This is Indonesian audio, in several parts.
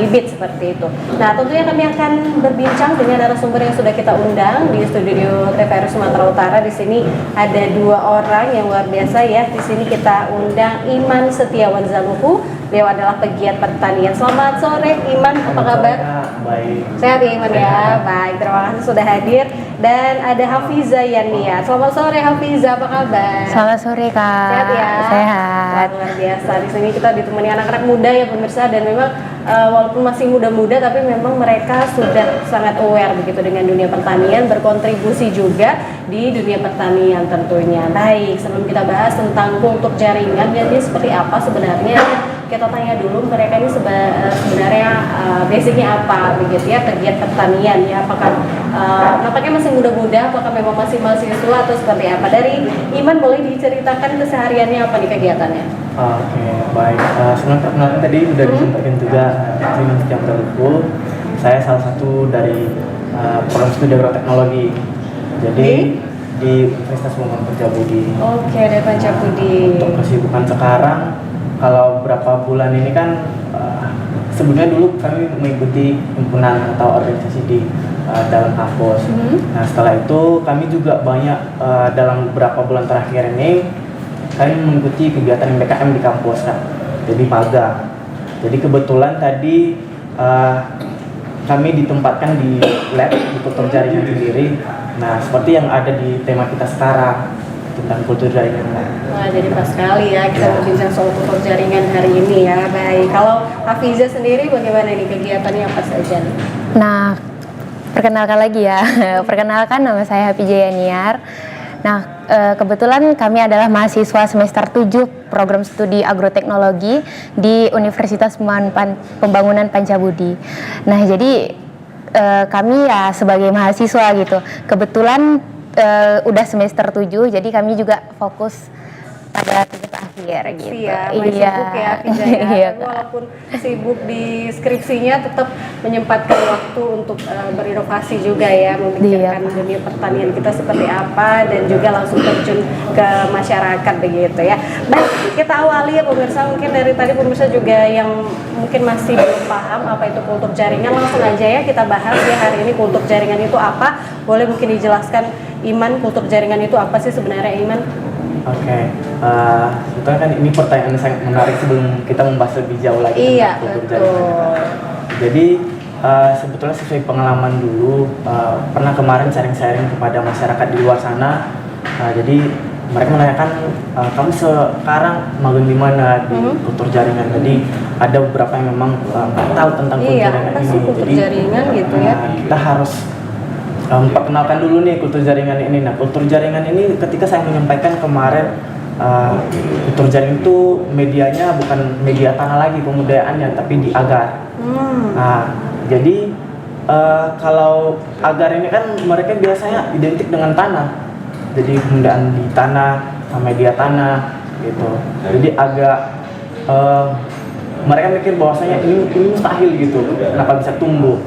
bibit seperti itu. Nah, tentunya kami akan berbincang dengan narasumber yang sudah kita undang di studio TVRI Sumatera Utara. Di sini ada 2 orang yang luar biasa ya. Di sini kita undang Iman Setiawan Zaluhu. Beliau adalah pegiat pertanian. Selamat sore Iman, apa kabar? Baik. Sehat ya Iman ya? Baik, terima kasih sudah hadir. Dan ada Hafiza Yani. Selamat sore Hafiza, apa kabar? Selamat sore Kak. Sehat ya? Sehat. Luar biasa. Di sini kita ditemani anak-anak muda ya pemirsa, dan memang walaupun masih muda-muda tapi memang mereka sudah sangat aware begitu dengan dunia pertanian, berkontribusi juga di dunia pertanian tentunya. Baik, sebelum kita bahas tentang kultur jaringan, jadi seperti apa sebenarnya, kita tanya dulu mereka ini sebenarnya basicnya apa begitu ya, pegiat pertanian ya, apakah nampaknya masih muda-muda, apakah memang masih mahasiswa atau seperti apa? Dari Iman boleh diceritakan kesehariannya apa nih kegiatannya? Oke, baik. Sebelum perkenalan tadi sudah disampaikan juga Iman Setiawan Zaluhu. Saya salah satu dari program studi agroteknologi. Jadi di Universitas Muhammad Pancabudi. Oke, dari Pancabudi. Untuk kesibukan sekarang, kalau berapa bulan ini kan sebelumnya dulu kami mengikuti himpunan atau organisasi di dalam kampus. Nah, setelah itu kami juga banyak dalam beberapa bulan terakhir ini kami mengikuti kegiatan BKM di kampus kan. Jadi magang. Jadi kebetulan tadi kami ditempatkan di lab di kultur jaringan sendiri. Nah, seperti yang ada di tema kita sekarang tentang kultur jaringan. Wah, jadi pas sekali ya kita berbincang soal kultur jaringan hari ini ya. Baik, kalau Hafiza sendiri bagaimana nih kegiatannya apa saja nih? Nah, perkenalkan lagi ya. Perkenalkan, nama saya Hafiza Yaniar. Nah, kebetulan kami adalah mahasiswa semester 7 program studi agroteknologi di Universitas Pembangunan Pancabudi. Nah, jadi kami ya sebagai mahasiswa gitu. Kebetulan udah semester 7, jadi kami juga fokus pada tugas akhir gitu. Iya, sibuk ya Hafiza ya. Iya, walaupun sibuk di skripsinya tetap menyempatkan waktu untuk berinovasi juga ya, memikirkan dunia pertanian kita seperti apa dan juga langsung terjun ke masyarakat begitu ya. Baik, kita awali ya pemirsa, mungkin dari tadi pemirsa juga yang mungkin masih belum paham apa itu kultur jaringan, langsung aja ya kita bahas ya hari ini kultur jaringan itu apa. Boleh mungkin dijelaskan Iman, kultur jaringan itu apa sih sebenarnya Iman? Oke, sebetulnya kan ini pertanyaan yang sangat menarik sebelum kita membahas lebih jauh lagi tentang kultur jaringan. Jadi sebetulnya sesuai pengalaman dulu, pernah kemarin sharing-sharing kepada masyarakat di luar sana. Jadi mereka menanyakan, kamu sekarang magang di mana di kultur jaringan? Jadi ada beberapa yang memang nggak tahu tentang kultur jaringan ini. Kultur jaringan gitu ya. Kita harus perkenalkan dulu nih kultur jaringan ini. Nah, kultur jaringan ini ketika saya menyampaikan kemarin, kultur jaringan itu medianya bukan media tanah lagi pemudayaannya, tapi di agar. Nah, jadi kalau agar ini kan mereka biasanya identik dengan tanah. Jadi pemudaan di tanah, media tanah gitu. Jadi agak mereka mikir bahwasanya ini mustahil gitu. Kenapa bisa tumbuh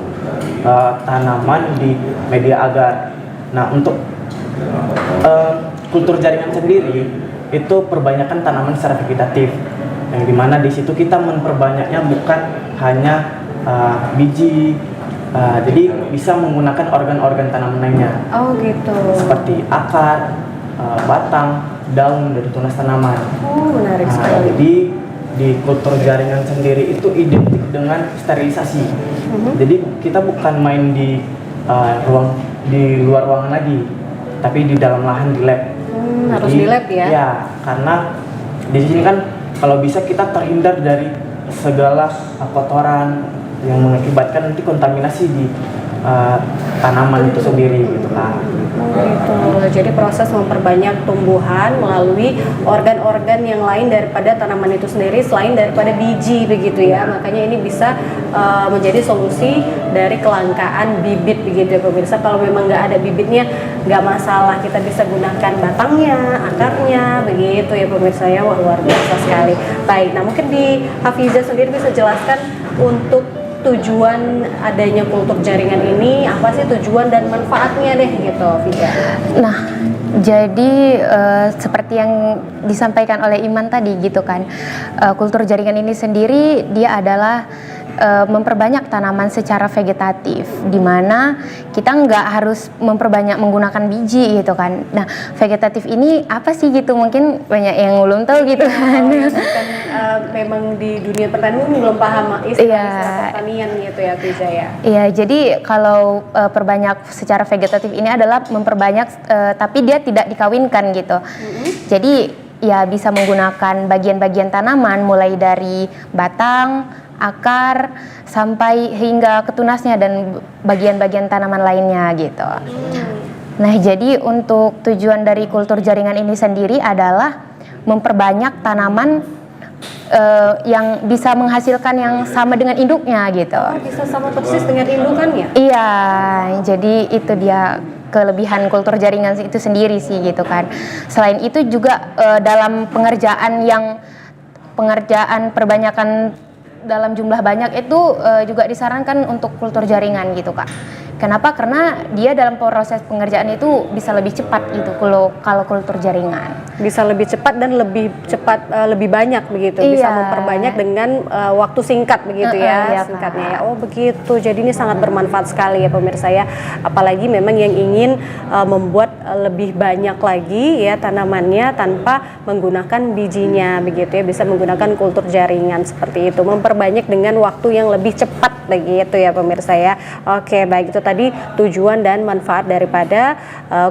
tanaman di media agar. Nah, untuk kultur jaringan sendiri itu perbanyakan tanaman secara vegetatif, yang dimana di situ kita memperbanyaknya bukan hanya biji, jadi bisa menggunakan organ-organ tanaman lainnya. Oh gitu. Seperti akar, batang, daun dari tunas tanaman. Oh, menarik sekali. Jadi di kultur jaringan sendiri itu identik dengan sterilisasi. Jadi kita bukan main di luar ruangan lagi, tapi di dalam lahan di lab. Harus di lab ya? Ya, karena di sini kan kalau bisa kita terhindar dari segala kotoran yang mengakibatkan nanti kontaminasi di tanaman itu sendiri gitu kan. Gitu. Jadi proses memperbanyak tumbuhan melalui organ-organ yang lain daripada tanaman itu sendiri selain daripada biji begitu ya. Makanya ini bisa menjadi solusi dari kelangkaan bibit begitu ya pemirsa. Kalau memang nggak ada bibitnya nggak masalah, kita bisa gunakan batangnya, akarnya begitu ya pemirsa ya. Wah, luar biasa sekali. Baik, nah mungkin di Hafiza sendiri bisa jelaskan untuk tujuan adanya kultur jaringan ini, apa sih tujuan dan manfaatnya deh gitu, Vida? Nah, jadi seperti yang disampaikan oleh Iman tadi gitu kan, kultur jaringan ini sendiri dia adalah memperbanyak tanaman secara vegetatif, di mana kita nggak harus memperbanyak menggunakan biji gitu kan. Nah, vegetatif ini apa sih gitu? Mungkin banyak yang belum tahu gitu kan. Kan memang di dunia pertanian belum paham istilah pertanian gitu ya, Piza ya. Iya, jadi kalau perbanyak secara vegetatif ini adalah memperbanyak tapi dia tidak dikawinkan gitu. Jadi ya bisa menggunakan bagian-bagian tanaman mulai dari batang, akar, sampai hingga ke tunasnya dan bagian-bagian tanaman lainnya gitu. Nah, jadi untuk tujuan dari kultur jaringan ini sendiri adalah memperbanyak tanaman yang bisa menghasilkan yang sama dengan induknya gitu. Bisa sama persis dengan indukannya? Iya, jadi itu dia kelebihan kultur jaringan itu sendiri sih gitu kan. Selain itu juga dalam pengerjaan perbanyakan dalam jumlah banyak itu juga disarankan untuk kultur jaringan gitu Kak. Kenapa? Karena dia dalam proses pengerjaan itu bisa lebih cepat gitu kalau kultur jaringan. Bisa lebih cepat dan lebih cepat lebih banyak begitu. Bisa memperbanyak dengan waktu singkat begitu ya, singkatnya ya. Oh begitu. Jadi ini sangat bermanfaat sekali ya pemirsa ya. Apalagi memang yang ingin membuat lebih banyak lagi ya tanamannya tanpa menggunakan bijinya begitu ya. Bisa menggunakan kultur jaringan seperti itu. Memperbanyak dengan waktu yang lebih cepat begitu ya pemirsa ya. Oke, baik, itu tadi tujuan dan manfaat daripada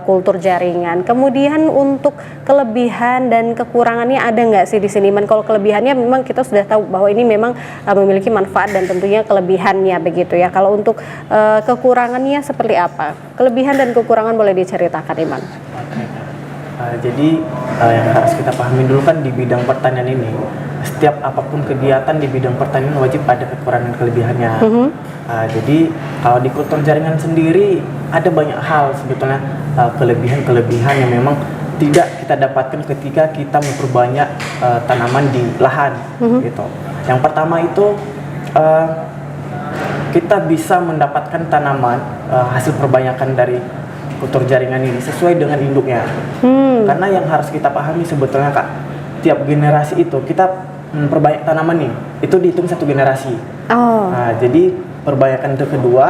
kultur jaringan. Kemudian untuk kelebihan dan kekurangannya ada nggak sih di sini? Kalau kelebihannya memang kita sudah tahu bahwa ini memang memiliki manfaat dan tentunya kelebihannya begitu ya. Kalau untuk kekurangannya seperti apa? Kelebihan dan kekurangan boleh diceritakan, Iman. Jadi yang harus kita pahami dulu kan di bidang pertanian ini, setiap apapun kegiatan di bidang pertanian wajib ada kekurangan kelebihannya. Jadi kalau di kultur jaringan sendiri ada banyak hal sebetulnya kelebihan-kelebihan yang memang tidak kita dapatkan ketika kita memperbanyak tanaman di lahan gitu. Yang pertama itu kita bisa mendapatkan tanaman hasil perbanyakan dari kultur jaringan ini sesuai dengan induknya. Karena yang harus kita pahami sebetulnya Kak, tiap generasi itu kita memperbanyak tanaman nih, itu dihitung satu generasi. Jadi perbanyakan itu kedua,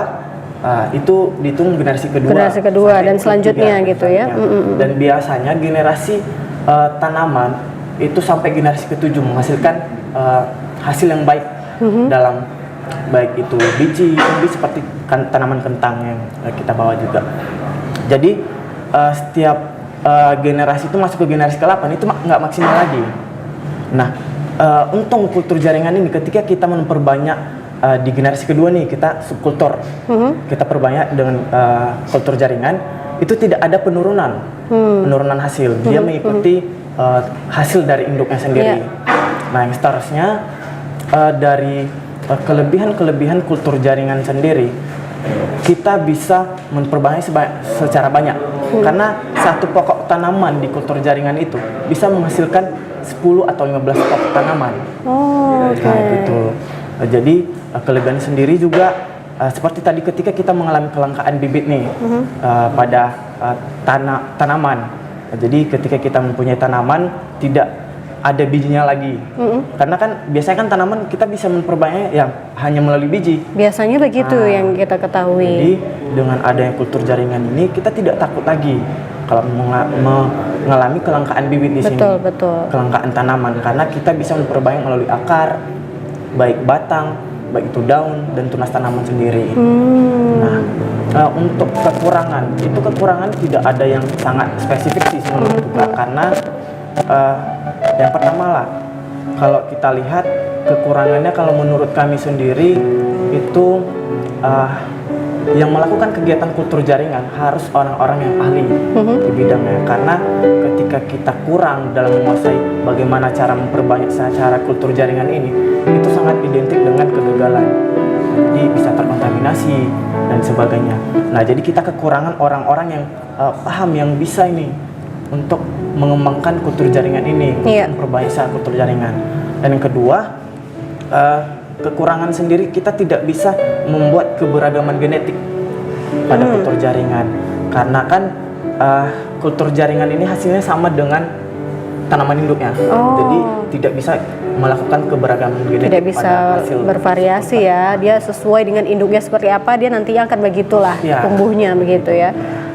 itu dihitung generasi kedua dan selanjutnya gitu ya. Dan biasanya generasi tanaman itu sampai generasi ketujuh menghasilkan hasil yang baik dalam baik itu biji seperti tanaman kentang yang kita bawa juga. Jadi setiap generasi itu masuk ke generasi ke-8 itu nggak maksimal lagi. Nah, untung kultur jaringan ini ketika kita memperbanyak di generasi kedua nih, kita subkultur, kita perbanyak dengan kultur jaringan, itu tidak ada penurunan hasil. Dia mengikuti hasil dari induknya sendiri. Nah, yang seterusnya dari kelebihan kultur jaringan sendiri, kita bisa memperbanyak secara banyak. Karena satu pokok tanaman di kultur jaringan itu bisa menghasilkan 10 atau 15 pokok tanaman. Nah, gitu. Jadi kelebihan sendiri juga seperti tadi ketika kita mengalami kelangkaan bibit nih pada tanaman. Jadi ketika kita mempunyai tanaman tidak ada bijinya lagi. Karena kan biasanya kan tanaman kita bisa memperbanyak yang hanya melalui biji. Biasanya begitu yang kita ketahui. Jadi dengan adanya kultur jaringan ini kita tidak takut lagi kalau mengalami kelangkaan bibit di sini. Betul. Kelangkaan tanaman karena kita bisa memperbanyak melalui akar, baik batang, baik itu daun dan tunas tanaman sendiri. Nah, untuk kekurangan tidak ada yang sangat spesifik sih menurutku, karena yang pertama lah, kalau kita lihat kekurangannya, kalau menurut kami sendiri itu yang melakukan kegiatan kultur jaringan harus orang-orang yang ahli di bidangnya. Karena ketika kita kurang dalam menguasai bagaimana cara memperbanyak secara kultur jaringan ini, itu sangat identik dengan kegagalan. Jadi bisa terkontaminasi dan sebagainya. Nah, jadi kita kekurangan orang-orang yang paham, yang bisa ini untuk mengembangkan kultur jaringan ini, memperbanyak secara kultur jaringan. Dan yang kedua, kekurangan sendiri kita tidak bisa membuat keberagaman genetik pada kultur jaringan, karena kan kultur jaringan ini hasilnya sama dengan tanaman induknya. Jadi tidak bisa melakukan keberagaman genetik Tidak bisa pada hasil bervariasi ya, dia sesuai dengan induknya seperti apa, dia nantinya akan begitulah Ya. tumbuhnya begitu ya.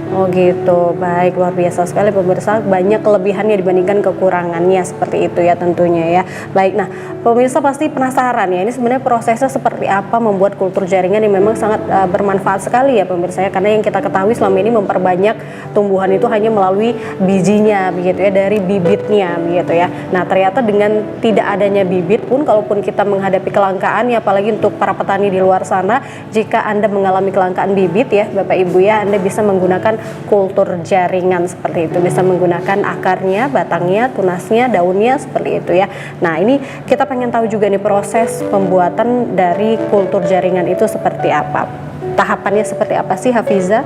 Oh gitu, baik, luar biasa sekali pemirsa, banyak kelebihannya dibandingkan kekurangannya seperti itu ya tentunya ya. Baik, nah pemirsa pasti penasaran ya, ini sebenarnya prosesnya seperti apa membuat kultur jaringan yang memang sangat bermanfaat sekali ya pemirsa ya, karena yang kita ketahui selama ini memperbanyak tumbuhan itu hanya melalui bijinya begitu ya, dari bibitnya begitu ya. Nah ternyata dengan tidak adanya bibit pun, kalaupun kita menghadapi kelangkaan ya, apalagi untuk para petani di luar sana, jika Anda mengalami kelangkaan bibit ya Bapak Ibu ya, Anda bisa menggunakan kultur jaringan seperti itu, bisa menggunakan akarnya, batangnya, tunasnya, daunnya seperti itu ya. Nah ini kita pengen tahu juga nih proses pembuatan dari kultur jaringan itu seperti apa, tahapannya seperti apa sih Hafiza?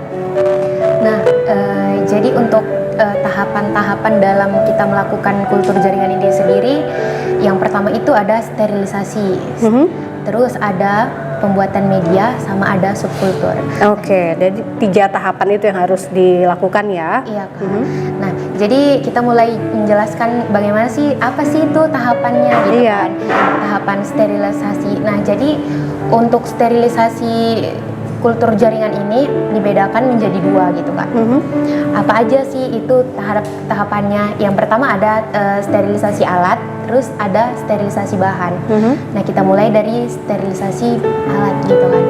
Nah, jadi untuk tahapan-tahapan dalam kita melakukan kultur jaringan ini sendiri, yang pertama itu ada sterilisasi, terus ada pembuatan media, sama ada subkultur. Oke, jadi 3 tahapan itu yang harus dilakukan ya. Iya Kak. Nah, jadi kita mulai menjelaskan bagaimana sih, apa sih itu tahapannya gitu Iya. kan. Tahapan sterilisasi. Nah, jadi untuk sterilisasi kultur jaringan ini dibedakan menjadi 2 gitu Kak. Apa aja sih itu tahapannya? Yang pertama ada sterilisasi alat, terus ada sterilisasi bahan. Nah, kita mulai dari sterilisasi alat gitu kan.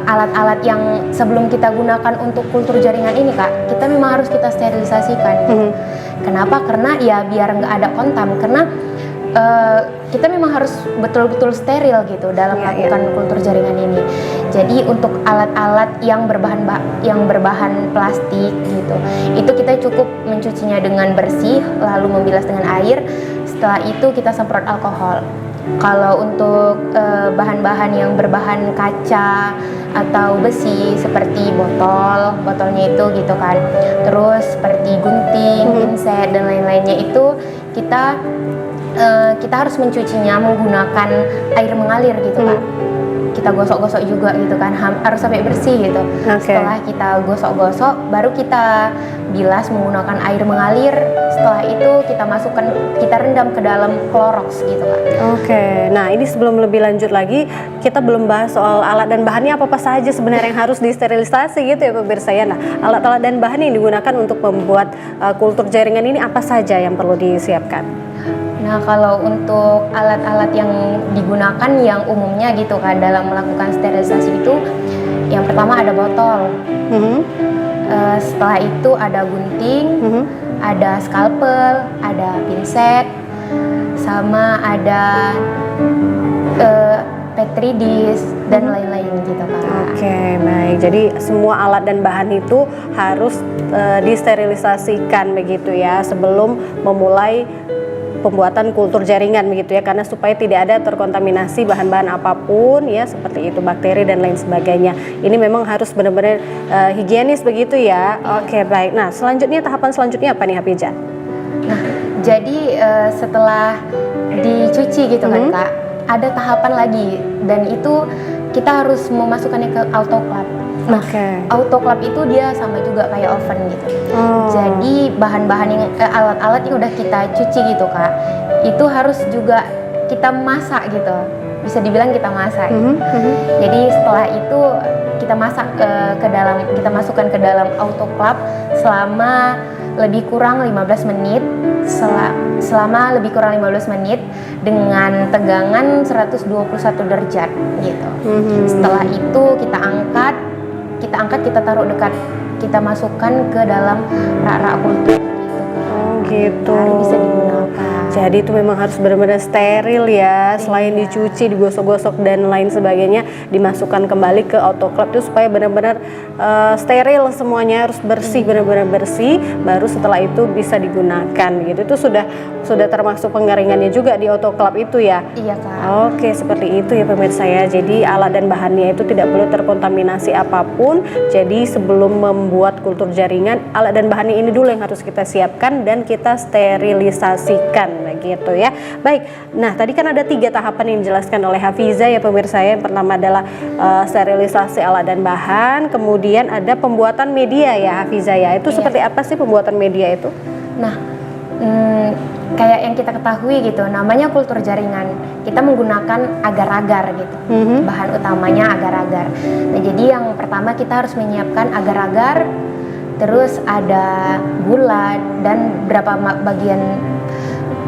Alat-alat yang sebelum kita gunakan untuk kultur jaringan ini Kak, kita memang harus kita sterilisasikan gitu. Kenapa? Karena ya biar nggak ada kontam, karena kita memang harus betul-betul steril gitu dalam melakukan kultur jaringan ini. Jadi untuk alat-alat yang berbahan plastik gitu, itu kita cukup mencucinya dengan bersih, lalu membilas dengan air. Setelah itu kita semprot alkohol. Kalau untuk bahan-bahan yang berbahan kaca atau besi seperti botolnya itu gitu kan, terus seperti gunting, pinset dan lain-lainnya itu kita harus mencucinya menggunakan air mengalir gitu Kak. Kita gosok-gosok juga gitu kan, harus sampai bersih gitu. Setelah kita gosok-gosok, baru kita bilas menggunakan air mengalir. Setelah itu kita rendam ke dalam Clorox gitu Kak. Oke, nah ini sebelum lebih lanjut lagi, kita belum bahas soal alat dan bahannya apa saja sebenarnya yang harus disterilisasi gitu ya pemirsa ya. Nah, alat-alat dan bahan yang digunakan untuk membuat kultur jaringan ini apa saja yang perlu disiapkan? Nah, kalau untuk alat-alat yang digunakan yang umumnya gitu kan dalam melakukan sterilisasi itu, yang pertama ada botol. Setelah itu ada gunting, ada scalpel, ada pinset, sama ada petri dish dan lain-lain gitu kan. Oke, baik. Jadi semua alat dan bahan itu harus disterilisasikan begitu ya sebelum memulai pembuatan kultur jaringan begitu ya, karena supaya tidak ada terkontaminasi bahan-bahan apapun ya, seperti itu bakteri dan lain sebagainya. Ini memang harus benar-benar higienis begitu ya. Oke, baik. Nah, tahapan selanjutnya apa nih Hafizah? Nah, jadi setelah dicuci gitu kan Kak, ada tahapan lagi, dan itu kita harus memasukkannya ke autoclave. Nah, autoclave itu dia sama juga kayak oven gitu. Jadi bahan-bahan yang alat-alat yang udah kita cuci gitu Kak, itu harus juga kita masak gitu. Bisa dibilang kita masak. Jadi setelah itu kita masak kita masukkan ke dalam autoclave selama lebih kurang 15 menit. Selama lebih kurang 15 menit dengan tegangan 121 derajat gitu. Setelah itu kita angkat, kita taruh dekat, kita masukkan ke dalam rak-rak kultur gitu. Gitu. Baru bisa digunakan. Jadi itu memang harus benar-benar steril ya, selain dicuci, digosok-gosok dan lain sebagainya, dimasukkan kembali ke autoclave itu supaya benar-benar steril semuanya, harus bersih, benar-benar bersih, baru setelah itu bisa digunakan gitu. Itu sudah termasuk pengeringannya juga di autoclave itu ya. Iya Kak. Oke, seperti itu ya pemirsa ya. Jadi alat dan bahannya itu tidak perlu terkontaminasi apapun. Jadi sebelum membuat kultur jaringan, alat dan bahannya ini dulu yang harus kita siapkan dan kita sterilisasikan begitu ya. Baik, nah tadi kan ada 3 tahapan yang dijelaskan oleh Hafizah ya pemirsa ya. Yang pertama adalah sterilisasi alat dan bahan, kemudian ada pembuatan media ya Hafizah ya. Itu seperti apa sih pembuatan media itu? Nah, kayak yang kita ketahui gitu, namanya kultur jaringan. Kita menggunakan agar-agar gitu. Bahan utamanya agar-agar. Nah, jadi yang pertama kita harus menyiapkan agar-agar, terus ada gula dan beberapa bagian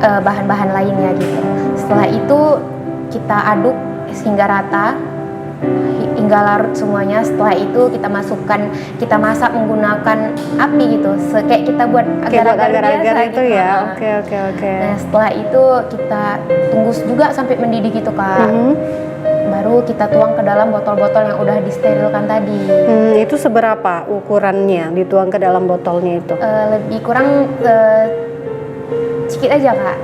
bahan-bahan lainnya gitu. Setelah itu kita aduk hingga rata, hingga larut semuanya. Setelah itu kita masak menggunakan api gitu, kayak kita buat agar-agar biasa itu gitu. ya. Oke. Nah, setelah itu kita tunggu juga sampai mendidih gitu Kak. Baru kita tuang ke dalam botol-botol yang udah disterilkan tadi. Itu seberapa ukurannya dituang ke dalam botolnya itu? Lebih kurang sedikit aja Kak.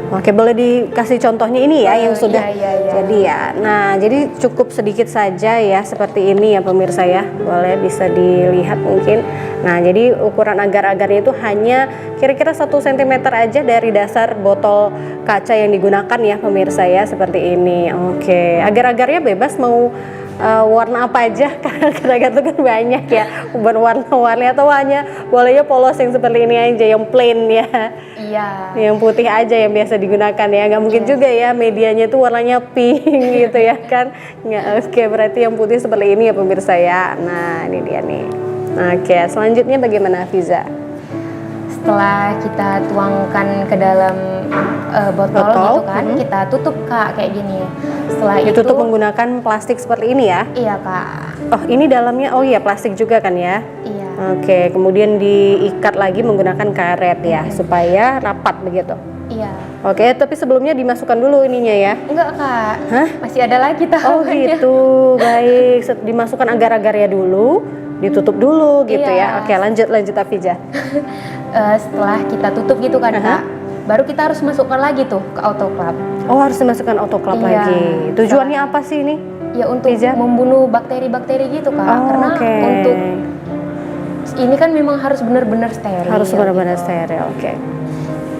Oke, boleh dikasih contohnya ini ya yang sudah iya. jadi ya. Nah, jadi cukup sedikit saja ya seperti ini ya pemirsa ya. Boleh bisa dilihat mungkin. Nah, jadi ukuran agar-agarnya itu hanya kira-kira 1 cm aja dari dasar botol kaca yang digunakan ya pemirsa ya, seperti ini. Oke, agar-agarnya bebas mau warna apa aja karena agar-agar itu kan banyak ya, berwarna-warni atau hanya bolehnya polos yang seperti ini aja, yang plain ya. Iya. Yang putih aja yang biasa digunakan ya, nggak mungkin juga ya medianya itu warnanya pink gitu ya kan. Nggak, oke, berarti yang putih seperti ini ya pemirsa ya. Nah, ini dia nih. Oke, selanjutnya bagaimana Hafiza? Setelah kita tuangkan ke dalam botol gitu kan, kita tutup Kak kayak gini. Setelah Ditutup itu menggunakan plastik seperti ini ya? Iya Kak. Oh, ini dalamnya, oh iya plastik juga kan ya? Iya. Oke, kemudian diikat lagi menggunakan karet ya, supaya rapat begitu. Iya. Oke, tapi sebelumnya dimasukkan dulu ininya ya? Enggak Kak. Hah? Masih ada lagi Oh tahapannya. gitu, baik. Dimasukkan agar-agarnya dulu, ditutup dulu gitu Iya. ya. Oke, lanjut Afija. Setelah kita tutup gitu kan Kak, baru kita harus masukkan lagi tuh ke autoclave. Oh, harus dimasukkan autoclave Iya. lagi. Tujuannya apa sih ini? Ya untuk Pizza? membunuh bakteri-bakteri gitu Kak. Oh, Karena oke. untuk ini kan memang harus benar-benar steril. Harus benar-benar gitu. steril. Oke.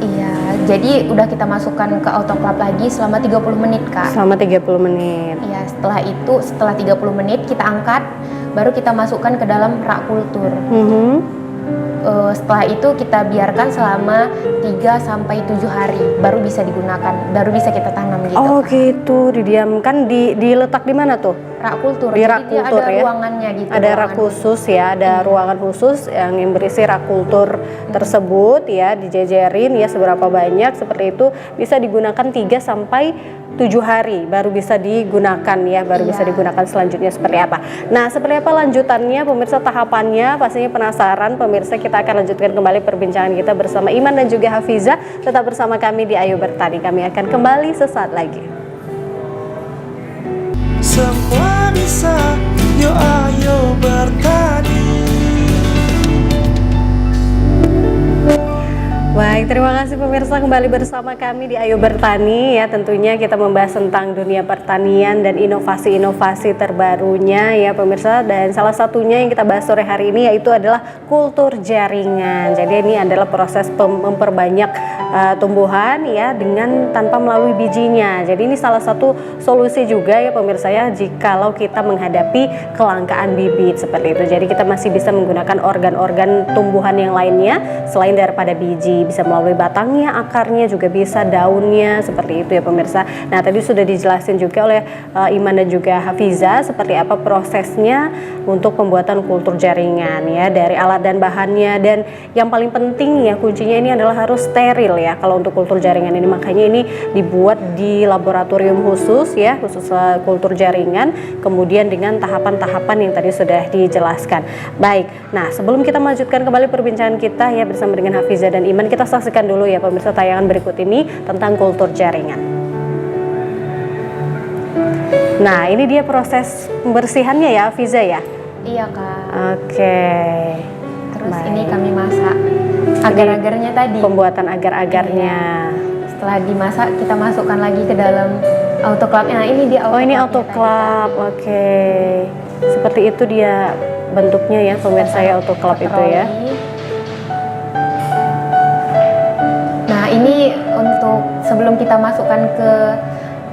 Iya, jadi udah kita masukkan ke autoclave lagi selama 30 menit Kak. Selama 30 menit. Iya, setelah 30 menit kita angkat, baru kita masukkan ke dalam rak kultur. Setelah itu kita biarkan selama 3-7 hari, baru bisa digunakan, baru bisa kita tanam gitu. Oh gitu, didiamkan, diletak di mana tuh? Rak kultur, Di jadi rak dia kultur ada ya? ruangannya gitu. Ada rak khusus ya, ada ruangan khusus yang berisi rak kultur tersebut ya, dijejerin ya seberapa banyak seperti itu, bisa digunakan 3-7 hari baru bisa digunakan ya, baru bisa digunakan selanjutnya seperti apa. Nah, seperti apa lanjutannya pemirsa, tahapannya pastinya penasaran pemirsa. Kita akan lanjutkan kembali perbincangan kita bersama Iman dan juga Hafiza. Tetap bersama kami di Ayo Bertani, kami akan kembali sesaat lagi. Semua bisa, yo ayo bertani. Baik, terima kasih pemirsa, kembali bersama kami di Ayo Bertani ya. Tentunya kita membahas tentang dunia pertanian dan inovasi-inovasi terbarunya ya pemirsa. Dan salah satunya yang kita bahas sore hari ini yaitu adalah kultur jaringan. Jadi ini adalah proses memperbanyak tumbuhan ya dengan tanpa melalui bijinya. Jadi ini salah satu solusi juga ya pemirsa ya, jikalau kita menghadapi kelangkaan bibit seperti itu. Jadi kita masih bisa menggunakan organ-organ tumbuhan yang lainnya selain daripada biji. Bisa melalui batangnya, akarnya, juga bisa daunnya, seperti itu ya pemirsa. Nah, tadi sudah dijelasin juga oleh Iman dan juga Hafiza seperti apa prosesnya untuk pembuatan kultur jaringan ya, dari alat dan bahannya. Dan yang paling penting ya, kuncinya ini adalah harus steril ya kalau untuk kultur jaringan ini. Makanya ini dibuat di laboratorium khusus ya, khusus kultur jaringan, kemudian dengan tahapan-tahapan yang tadi sudah dijelaskan. Baik, nah sebelum kita melanjutkan kembali perbincangan kita ya bersama dengan Hafiza dan Iman, kita saksikan dulu ya pemirsa tayangan berikut ini tentang kultur jaringan. Nah, ini dia proses pembersihannya ya Hafiza ya? Iya Kak. Oke. Terus Baik. ini kami masak agar-agarnya tadi. Pembuatan agar-agarnya. Setelah dimasak kita masukkan lagi ke dalam autoclave. Nah, ini dia autoclave. Oh, ini autoclave. Oke. Seperti itu dia bentuknya ya pemirsa ya, autoclave itu ya. Nah, ini untuk sebelum kita masukkan ke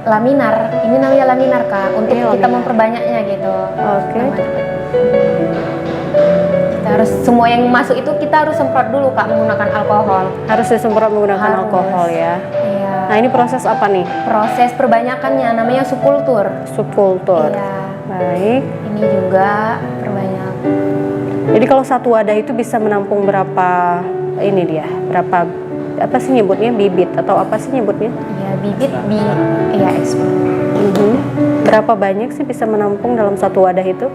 laminar, ini namanya laminar Kak, untuk Ini kita laminar. memperbanyaknya gitu. Oke. Kita Kita harus semua yang masuk itu kita harus semprot dulu Kak menggunakan alkohol. Harus disemprot menggunakan Harus. alkohol ya. Iya. Nah, ini proses apa nih? Proses perbanyakannya namanya subkultur. Subkultur. Iya. Baik. Ini juga perbanyak. Jadi kalau satu wadah itu bisa menampung berapa ini dia? Berapa apa sih nyebutnya, bibit atau apa sih nyebutnya? Iya, bibit iya ekspor. Berapa banyak sih bisa menampung dalam satu wadah itu?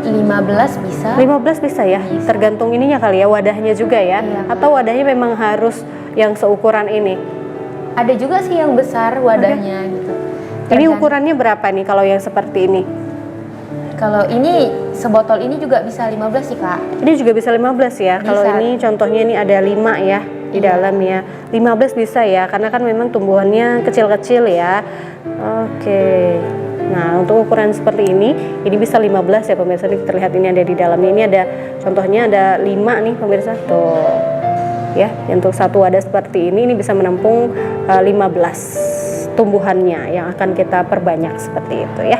15 bisa. 15 bisa ya? Tergantung ininya kali ya, wadahnya juga ya? Iya. Atau wadahnya memang harus yang seukuran ini? Ada juga sih yang besar wadahnya gitu. Ini ukurannya berapa nih kalau yang seperti ini? Kalau ini sebotol ini juga bisa 15 sih Kak. Ini juga bisa 15 ya? Bisa. Kalau ini contohnya ini ada 5 ya di dalam ya. 15 bisa ya, karena kan memang tumbuhannya kecil-kecil ya. Oke. Nah, untuk ukuran seperti ini bisa 15 ya pemirsa. Ini terlihat ini ada di dalamnya. Ini ada contohnya ada 5 nih pemirsa. Tuh. Ya, untuk satu wadah seperti ini bisa menampung 15 tumbuhannya yang akan kita perbanyak seperti itu ya.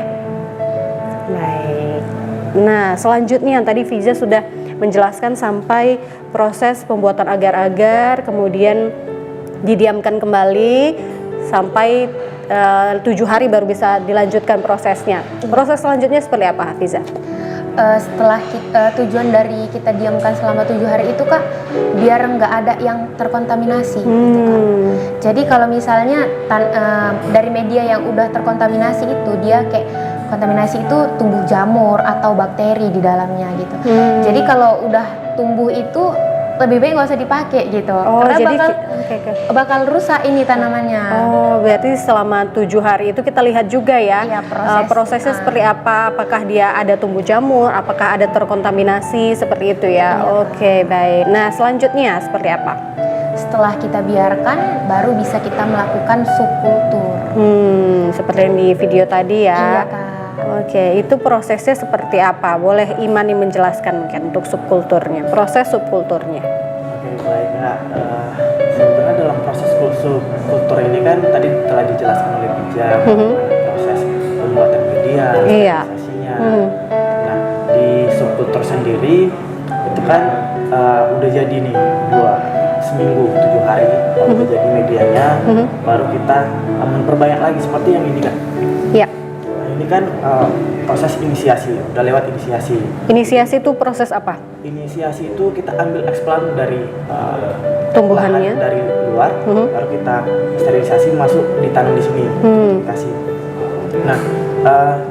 Baik. Nah, selanjutnya yang tadi Fiza sudah menjelaskan sampai proses pembuatan agar-agar, kemudian didiamkan kembali sampai 7 hari baru bisa dilanjutkan prosesnya. Proses selanjutnya seperti apa, Fiza? Setelah tujuan dari kita diamkan selama 7 hari itu Kak, biar nggak ada yang terkontaminasi gitu Kak. Jadi kalau misalnya dari media yang udah terkontaminasi itu dia kayak kontaminasi itu tumbuh jamur atau bakteri di dalamnya gitu. Jadi kalau udah tumbuh itu lebih baik nggak usah dipakai gitu. Oh, Karena jadi bakal rusak ini tanamannya. Oh, berarti selama 7 hari itu kita lihat juga ya, Iya, prosesnya seperti apa, apakah dia ada tumbuh jamur, apakah ada terkontaminasi seperti itu ya. Iya. Oke, baik. Nah, selanjutnya seperti apa? Setelah kita biarkan, baru bisa kita melakukan subkultur. Seperti yang di video tadi ya. Iya Kak. Oke, itu prosesnya seperti apa? Boleh Imani menjelaskan mungkin untuk subkulturnya, proses subkulturnya. Oke, baik. Nah, sebenarnya dalam proses subkultur ini kan tadi telah dijelaskan oleh Bija proses pembuatan media, Iya. sterilisasinya. Nah, di subkultur sendiri itu kan udah jadi nih seminggu 7 hari kalau udah jadi medianya, baru kita memperbanyak lagi seperti yang ini kan. Iya. Ini kan proses inisiasi, udah lewat inisiasi. Inisiasi itu proses apa? Inisiasi itu kita ambil eksplan dari Tumbuhannya. lahan dari luar, baru kita sterilisasi masuk ditanam di sini, kasih. Nah,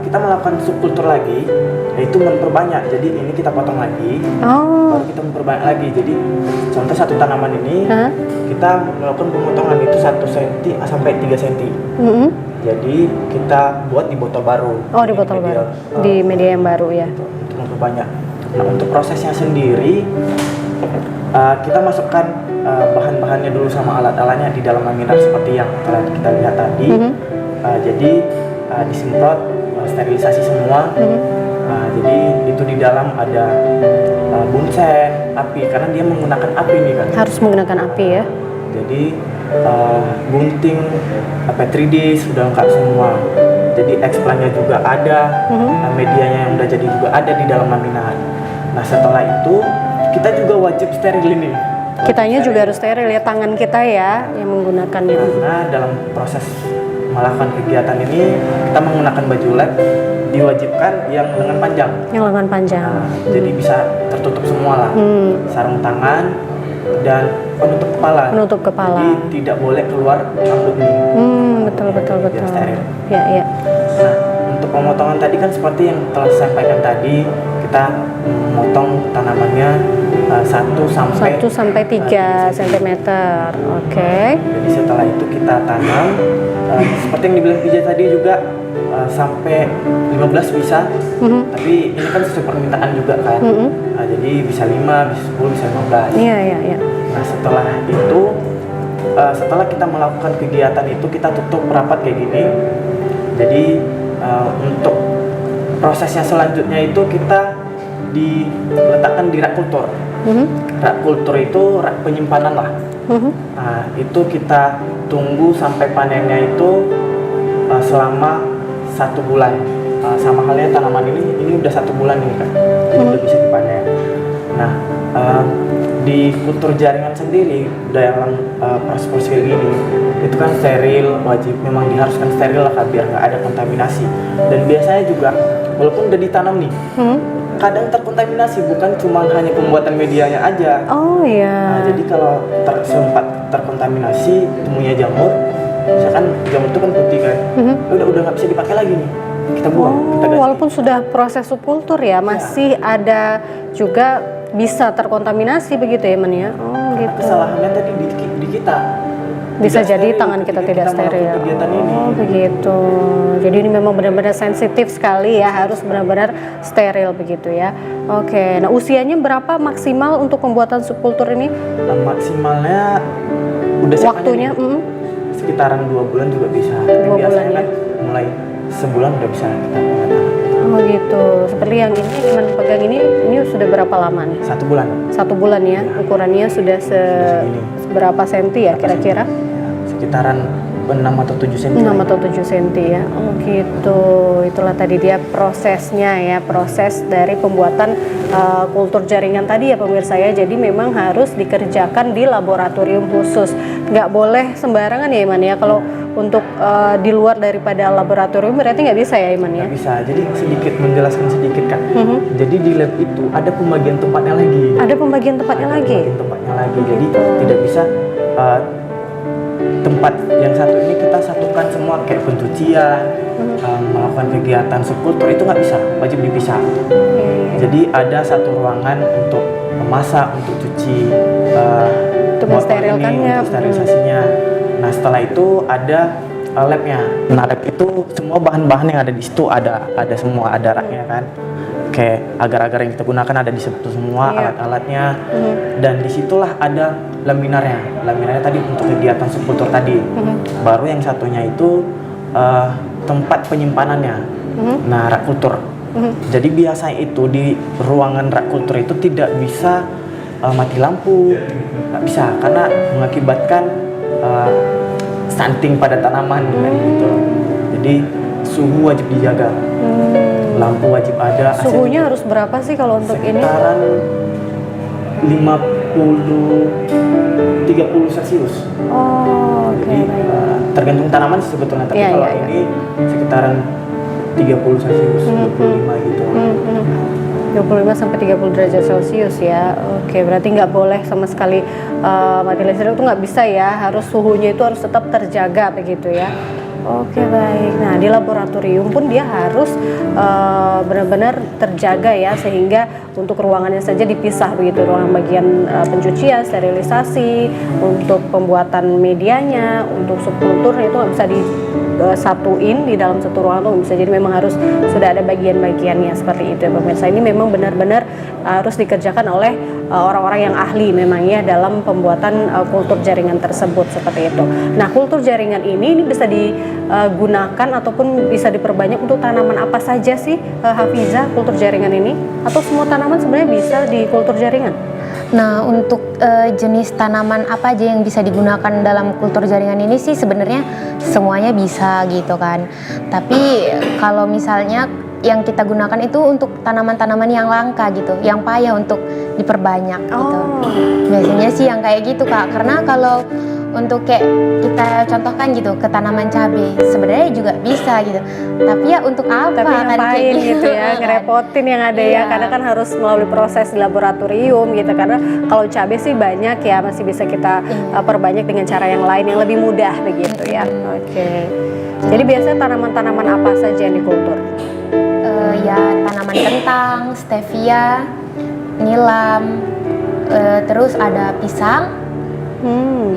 kita melakukan subkultur lagi, yaitu memperbanyak. Jadi ini kita potong lagi, baru kita memperbanyak lagi. Jadi contoh satu tanaman ini kita melakukan pemotongan itu 1 cm sampai 3 cm. Jadi kita buat di botol baru. Oh, di botol baru. Di media yang baru ya. Untuk memperbanyak. Nah, untuk prosesnya sendiri kita masukkan bahan-bahannya dulu sama alat-alatnya di dalam laminar seperti yang telah kita lihat tadi. Jadi disemprot, sterilisasi semua. Jadi itu di dalam ada bunsen, api, karena dia menggunakan api nih kan. Harus menggunakan api ya. Jadi gunting, Petri sudah lengkap semua. Jadi eksplannya juga ada, medianya yang udah jadi juga ada di dalam laminar. Nah, setelah itu kita juga wajib steril ini. Kitanya juga harus steril ya, tangan kita ya yang menggunakannya. Karena dalam proses melakukan kegiatan ini kita menggunakan baju lab, diwajibkan yang lengan panjang. Yang lengan panjang. Nah, jadi bisa tertutup semua lah. Sarung tangan dan penutup kepala. Penutup kepala. Jadi tidak boleh keluar rambut nih. Betul. Biar steril. Ya. Nah, untuk pemotongan tadi kan seperti yang telah saya sampaikan tadi, kita memotong tanamannya 1 sampai 3 cm. Oke. Jadi setelah itu kita tanam seperti yang dibilang Pija tadi juga sampai 15 bisa. Tapi ini kan sesuai permintaan juga kan. Jadi bisa 5, bisa 10, bisa 15. Iya. Nah, setelah itu setelah kita melakukan kegiatan itu kita tutup rapat kayak gini. Jadi untuk prosesnya selanjutnya itu kita diletakkan di rak kultur. Rak kultur itu rak penyimpanan lah. Nah, itu kita tunggu sampai panennya itu selama 1 bulan sama halnya tanaman ini udah 1 bulan nih kan, jadi udah bisa dipanen. Nah, di kultur jaringan sendiri dalam proses ini itu kan steril, wajib memang diharuskan steril lah Kak, biar nggak ada kontaminasi. Dan biasanya juga walaupun udah ditanam nih, kadang terkontaminasi, bukan cuma hanya pembuatan medianya aja. Oh iya. Nah, jadi kalau sempat terkontaminasi temunya jamur, misalkan jamur itu kan putih kan, udah nggak bisa dipakai lagi nih, kita buang, kita ganti. Walaupun sudah proses subkultur ya, masih ada juga bisa terkontaminasi begitu ya Men ya? Oh gitu. Kesalahannya tadi di kita. Bisa Tidak jadi steril tangan kita ketika tidak kita melakukan steril. kegiatan ini. Oh begitu. Jadi ini memang benar-benar sensitif sekali ya, harus benar-benar steril begitu ya. Oke. Nah usianya berapa maksimal untuk pembuatan subkultur ini? Maksimalnya udah Waktunya? Sekitaran 2 bulan juga bisa. 2 bulan Biasanya ya? kan mulai sebulan udah bisa kita pengenalan. Oh gitu. Seperti yang ini Men pegang ini sudah berapa lama nih? 1 bulan. 1 bulan ya. Ukurannya sudah segini. berapa senti ya kira-kira? Sekitaran 6 atau 7 cm. 6 atau 7 cm ya. Oh gitu. Itulah tadi dia prosesnya ya, proses dari pembuatan kultur jaringan tadi ya pemirsa ya. Jadi memang harus dikerjakan di laboratorium khusus. Nggak boleh sembarangan ya Iman ya. Kalau untuk di luar daripada laboratorium berarti nggak bisa ya Iman ya? Nggak bisa. Jadi sedikit menjelaskan sedikit Kak. Jadi di lab itu ada pembagian tempatnya lagi. Ada pembagian tempatnya lagi? Pembagian tempatnya lagi. Jadi tidak bisa tempat yang satu ini kita satukan semua kayak pencucian, melakukan kegiatan subkultur itu nggak bisa, wajib dipisah. Jadi ada satu ruangan untuk memasak, untuk cuci, untuk motor mensterilkannya, ini, untuk sterilisasinya. Nah setelah itu ada labnya. Nah lab itu semua bahan-bahan yang ada di situ ada semua, ada raknya kan. Kayak agar-agar yang kita gunakan ada di situ semua, alat-alatnya. Dan disitulah ada laminarnya. Laminarnya tadi untuk kegiatan subkultur tadi. Baru yang satunya itu tempat penyimpanannya. Nah rak kultur. Jadi biasanya itu di ruangan rak kultur itu tidak bisa mati lampu, nggak bisa karena mengakibatkan stunting pada tanaman gitu. Jadi suhu wajib dijaga. Lampu wajib ada. Suhunya harus berapa sih kalau untuk ini? Sekitaran 30 Celcius. Oh, oke. Jadi tergantung tanaman sih sebetulnya, tapi Iya, kalau iya, ini sekitaran 30 Celcius, 25 gitu. 25 sampai 30 derajat Celcius ya. Oke, berarti nggak boleh sama sekali mati listrik itu nggak bisa ya. Harus suhunya itu harus tetap terjaga begitu ya. Oke baik. Nah di laboratorium pun dia harus benar-benar terjaga ya, sehingga untuk ruangannya saja dipisah begitu, ruangan bagian pencucian, sterilisasi, untuk pembuatan medianya, untuk subkultur itu nggak bisa disatuin di dalam satu ruangan tuh nggak bisa. Jadi memang harus sudah ada bagian-bagiannya seperti itu ya pemirsa. Ini memang benar-benar harus dikerjakan oleh orang-orang yang ahli memang ya dalam pembuatan kultur jaringan tersebut seperti itu. Nah kultur jaringan ini bisa digunakan ataupun bisa diperbanyak untuk tanaman apa saja sih Hafizah kultur jaringan ini? Atau semua tanaman sebenarnya bisa di kultur jaringan? Nah, untuk jenis tanaman apa aja yang bisa digunakan dalam kultur jaringan ini sih sebenarnya semuanya bisa gitu kan. Tapi kalau misalnya yang kita gunakan itu untuk tanaman-tanaman yang langka gitu, yang payah untuk diperbanyak gitu. Biasanya sih yang kayak gitu Kak, karena kalau untuk kayak kita contohkan gitu ke tanaman cabai sebenarnya juga bisa gitu, tapi ya untuk apa? Tapi kan ngapain gitu ya, ngerepotin yang ada ya, karena kan harus melalui proses di laboratorium gitu. Karena kalau cabai sih banyak ya, masih bisa kita perbanyak dengan cara yang lain yang lebih mudah begitu ya. Oke. Jadi biasanya tanaman-tanaman apa saja yang dikultur? Ya tanaman kentang, stevia, nilam, terus ada pisang,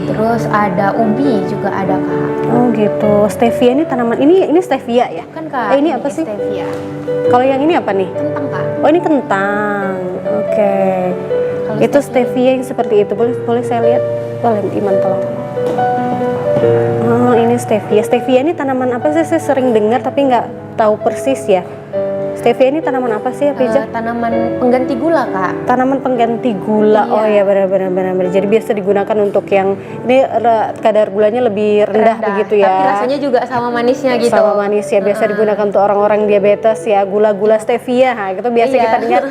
terus ada ubi juga ada Kak. Oh gitu. Stevia ini tanaman ini stevia ya? Kan Kak. Ini apa sih? Stevia. Kalau yang ini apa nih? Kentang Kak. Oh ini kentang. Oke. Itu stevia yang seperti itu. Boleh saya lihat? Boleh Iman tolong. Oh ini stevia. Stevia ini tanaman apa sih? Saya sering dengar tapi nggak tahu persis ya. Stevia ini tanaman apa sih, Pija? Tanaman pengganti gula, Kak. Tanaman pengganti gula. Iya. Oh ya, benar-benar. Jadi biasa digunakan untuk yang ini kadar gulanya lebih rendah begitu ya. Tapi rasanya juga sama manisnya gitu. Sama manis ya, biasa digunakan untuk orang-orang diabetes ya, gula-gula stevia. Nah, gitu biasa Iya. kita dengar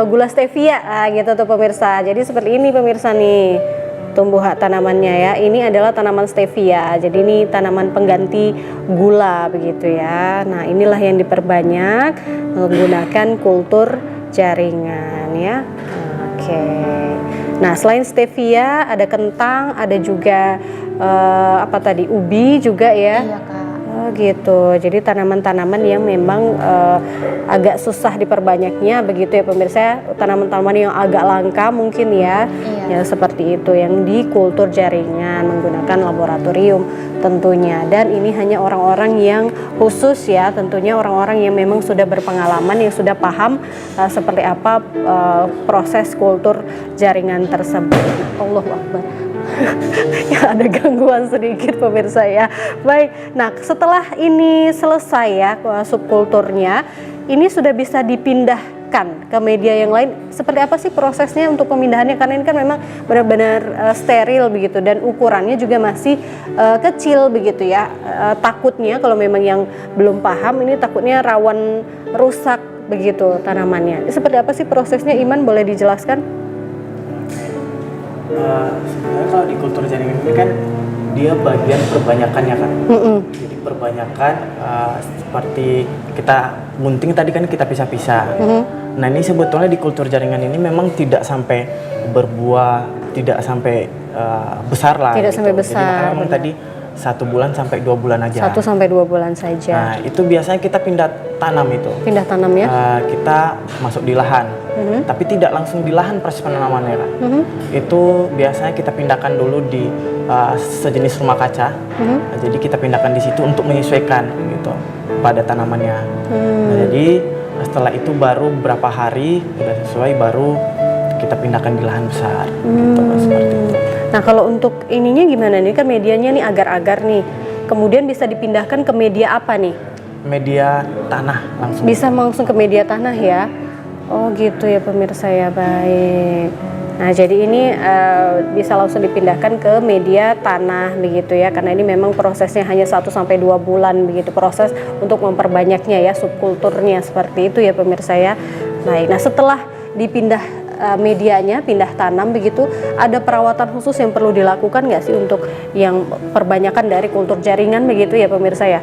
gula stevia, gitu tuh pemirsa. Jadi seperti ini pemirsa nih. Tanamannya ya. Ini adalah tanaman stevia. Jadi ini tanaman pengganti gula begitu ya. Nah, inilah yang diperbanyak menggunakan kultur jaringan ya. Oke. Nah, selain stevia ada kentang, ada juga apa tadi? Ubi juga ya. Iya, Kak. Oh gitu, jadi tanaman-tanaman yang memang agak susah diperbanyaknya begitu ya pemirsa, tanaman-tanaman yang agak langka mungkin ya, ya seperti itu yang di kultur jaringan menggunakan laboratorium tentunya, dan ini hanya orang-orang yang khusus ya, tentunya orang-orang yang memang sudah berpengalaman, yang sudah paham seperti apa proses kultur jaringan tersebut. Allahu Akbar. Ya ada gangguan sedikit pemirsa ya. Baik, nah setelah ini selesai ya subkulturnya, ini sudah bisa dipindahkan ke media yang lain. Seperti apa sih prosesnya untuk pemindahannya? Karena ini kan memang benar-benar steril begitu, dan ukurannya juga masih kecil begitu ya. Takutnya kalau memang yang belum paham ini takutnya rawan rusak begitu tanamannya. Seperti apa sih prosesnya, Iman, boleh dijelaskan? Sebenarnya kalau di kultur jaringan ini kan dia bagian perbanyakannya kan. Jadi perbanyakan seperti kita gunting tadi kan kita pisah-pisah. Nah ini sebetulnya di kultur jaringan ini memang tidak sampai berbuah, tidak sampai besar lah. Tidak gitu. sampai Jadi besar. makanya memang tadi 1 bulan sampai 2 bulan aja. 1 sampai 2 bulan saja. Nah itu biasanya kita pindah tanam itu. Pindah tanam ya? Kita masuk di lahan, tapi tidak langsung di lahan proses penanamannya kan. Itu biasanya kita pindahkan dulu di sejenis rumah kaca. Nah, jadi kita pindahkan di situ untuk menyesuaikan gitu pada tanamannya. Nah, jadi setelah itu baru beberapa hari udah sesuai baru kita pindahkan di lahan besar. Gitu, seperti itu. Nah kalau untuk ininya gimana nih, kan medianya nih agar-agar nih, kemudian bisa dipindahkan ke media apa nih? Media tanah langsung. Bisa langsung ke media tanah ya? Oh gitu ya pemirsa ya, baik. Nah jadi ini bisa langsung dipindahkan ke media tanah begitu ya, karena ini memang prosesnya hanya 1 sampai 2 bulan begitu, proses untuk memperbanyaknya ya, subkulturnya seperti itu ya pemirsa ya. Baik, nah setelah dipindah medianya, pindah tanam begitu, ada perawatan khusus yang perlu dilakukan nggak sih untuk yang perbanyakan dari kultur jaringan begitu ya pemirsa ya?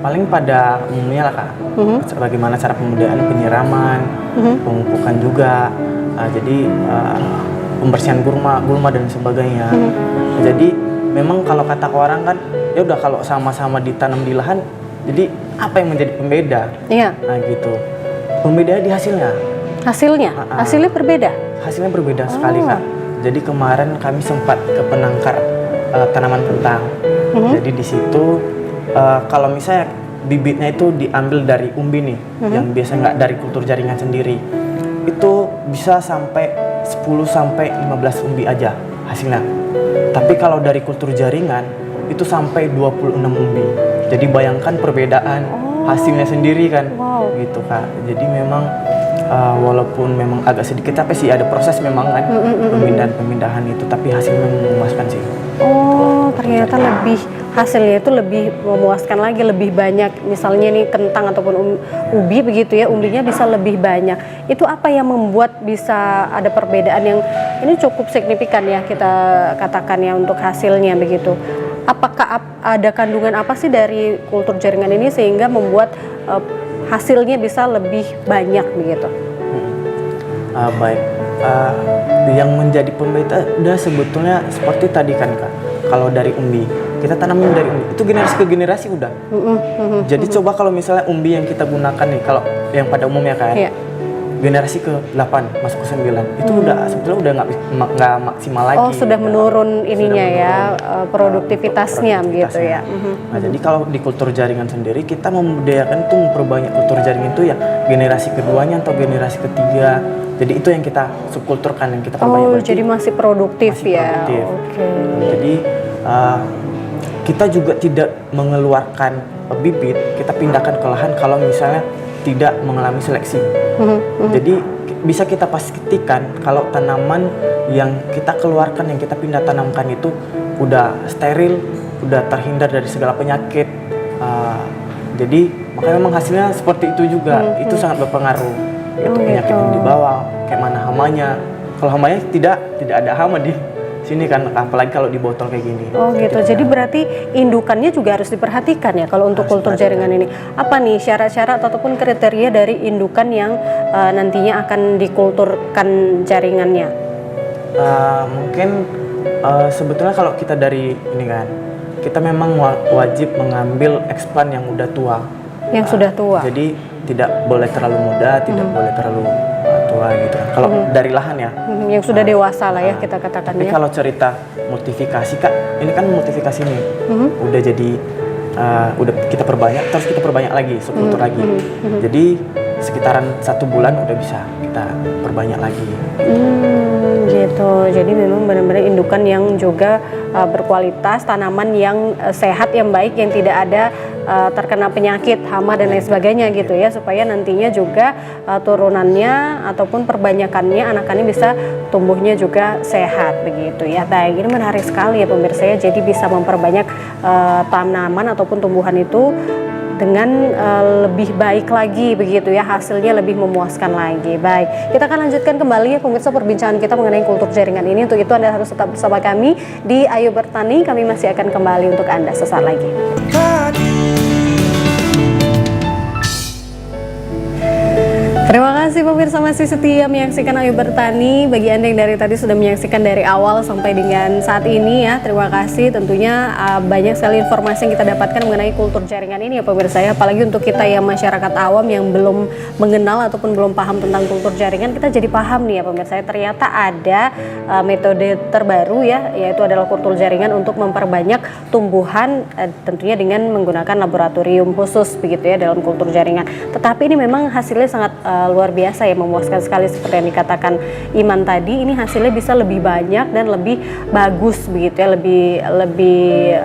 Paling pada umumnya lah Kak, bagaimana cara pemudaan, penyiraman, pemupukan juga, jadi pembersihan gulma dan sebagainya. Jadi memang kalau kata orang kan, ya udah kalau sama-sama ditanam di lahan, jadi apa yang menjadi pembeda? Iya. Nah gitu, pembeda di hasilnya. Hasilnya berbeda? Hasilnya berbeda sekali Kak. Jadi kemarin kami sempat ke penangkar tanaman kentang. Jadi di situ kalau misalnya bibitnya itu diambil dari umbi nih, yang biasa nggak dari kultur jaringan sendiri, itu bisa sampai 10 sampai 15 umbi aja hasilnya. Tapi kalau dari kultur jaringan itu sampai 26 umbi. Jadi bayangkan perbedaan hasilnya sendiri kan, gitu Kak. Jadi memang walaupun memang agak sedikit capek sih, ada proses memang kan pemindahan itu, tapi hasilnya memuaskan sih. Oh ternyata hasilnya itu lebih memuaskan lagi, lebih banyak. Misalnya nih kentang ataupun ubi begitu ya, umbinya bisa lebih banyak. Itu apa yang membuat bisa ada perbedaan yang ini cukup signifikan ya kita katakan ya untuk hasilnya begitu? Apakah ada kandungan apa sih dari kultur jaringan ini sehingga membuat hasilnya bisa lebih banyak begitu? Baik, yang menjadi pembeda udah sebetulnya seperti tadi kan Kak. Kalau dari umbi, kita tanamin dari umbi, itu generasi ke generasi udah. Jadi coba kalau misalnya umbi yang kita gunakan nih, kalau yang pada umumnya kan, generasi ke-8 masuk ke 9, itu udah sebetulnya udah nggak maksimal lagi. Oh sudah menurun ininya ya, produktivitasnya gitu ya. Nah jadi kalau di kultur jaringan sendiri kita membudayakan itu memperbanyak kultur jaringan itu ya generasi keduanya atau generasi ketiga. Jadi itu yang kita subkulturkan, yang kita perbanyak. Oh jadi masih produktif ya. Oke. Jadi kita juga tidak mengeluarkan bibit, kita pindahkan ke lahan kalau misalnya tidak mengalami seleksi. Jadi bisa kita pastikan kalau tanaman yang kita keluarkan, yang kita pindah tanamkan itu udah steril, udah terhindar dari segala penyakit. Jadi makanya memang hasilnya seperti itu juga. Itu sangat berpengaruh. Yaitu penyakit yang dibawa, kayak mana hamanya. Kalau hamanya tidak ada hama di sini kan, apalagi kalau di botol kayak gini. Oh gitu. Jadi berarti indukannya juga harus diperhatikan ya kalau untuk kultur jaringan ini. Apa nih syarat-syarat ataupun kriteria dari indukan yang nantinya akan dikulturkan jaringannya? Mungkin sebetulnya kalau kita dari ini kan, kita memang wajib mengambil explant yang udah tua. Yang sudah tua. Jadi tidak boleh terlalu muda, tidak boleh terlalu tua gitu kan. Kalau dari lahan ya. Yang sudah dewasa lah ya kita katakan. Tapi kalau cerita multifikasi Kak, ini kan multifikasi nih. Udah jadi udah kita perbanyak, terus kita perbanyak lagi, subkultur lagi. Jadi sekitaran 1 bulan udah bisa kita perbanyak lagi. Gitu. Jadi memang benar-benar indukan yang juga berkualitas, tanaman yang sehat, yang baik, yang tidak ada terkena penyakit, hama dan lain sebagainya gitu ya, supaya nantinya juga turunannya ataupun perbanyakannya anakannya bisa tumbuhnya juga sehat begitu ya. Baik, ini menarik sekali ya pemirsa ya. Jadi bisa memperbanyak tanaman ataupun tumbuhan itu dengan lebih baik lagi begitu ya, hasilnya lebih memuaskan lagi. Baik, kita akan lanjutkan kembali ya pemirsa perbincangan kita mengenai kultur jaringan ini. Untuk itu Anda harus tetap bersama kami di Ayo Bertani. Kami masih akan kembali untuk Anda sesaat lagi. Terima kasih pemirsa masih setia menyaksikan Ayo Bertani. Bagi Anda yang dari tadi sudah menyaksikan dari awal sampai dengan saat ini ya, terima kasih. Tentunya banyak sekali informasi yang kita dapatkan mengenai kultur jaringan ini ya pemirsa ya. Apalagi untuk kita yang masyarakat awam yang belum mengenal ataupun belum paham tentang kultur jaringan, kita jadi paham nih ya pemirsa ya. Ternyata ada metode terbaru ya, yaitu adalah kultur jaringan untuk memperbanyak tumbuhan, tentunya dengan menggunakan laboratorium khusus begitu ya dalam kultur jaringan. Tetapi ini memang hasilnya sangat luar biasa ya, memuaskan sekali seperti yang dikatakan Iman tadi. Ini hasilnya bisa lebih banyak dan lebih bagus begitu ya, lebih